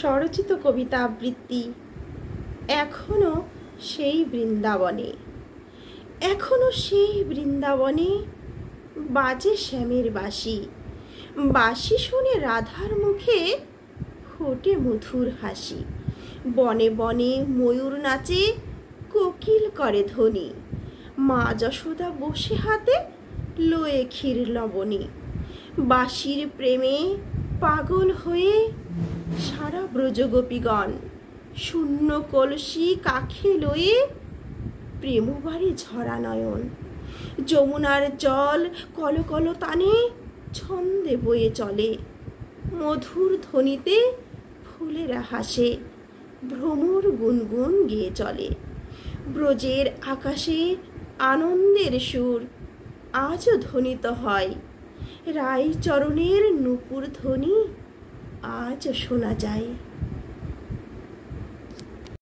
স্বরচিত কবিতা আবৃত্তি। এখনো সেই বৃন্দাবনে, এখনো সেই বৃন্দাবনে বাজে শ্যামের বাঁশি। বাঁশি শুনে রাধার মুখে ফোটে মধুর হাসি। বনে বনে ময়ূর নাচে, কোকিল করে ধ্বনি। মা যশোদা বসে হাতে লয়ে ক্ষীর লবণী। বাঁশির প্রেমে পাগল হয়ে সারা ব্রজগোপীগণ শূন্য কলসি কাখে লয়ে প্রেমবারে ঝরা নয়ন। যমুনার জল কলকল তানে ছন্দে বয়ে চলে। মধুর ধ্বনিতে ফুলেরা হাসে, ভ্রমর গুনগুন গেয়ে চলে। ব্রজের আকাশে আনন্দের সুর আজও ধ্বনিত হয়। রায়চরণের নূপুর ধ্বনি আজও শোনা যায়।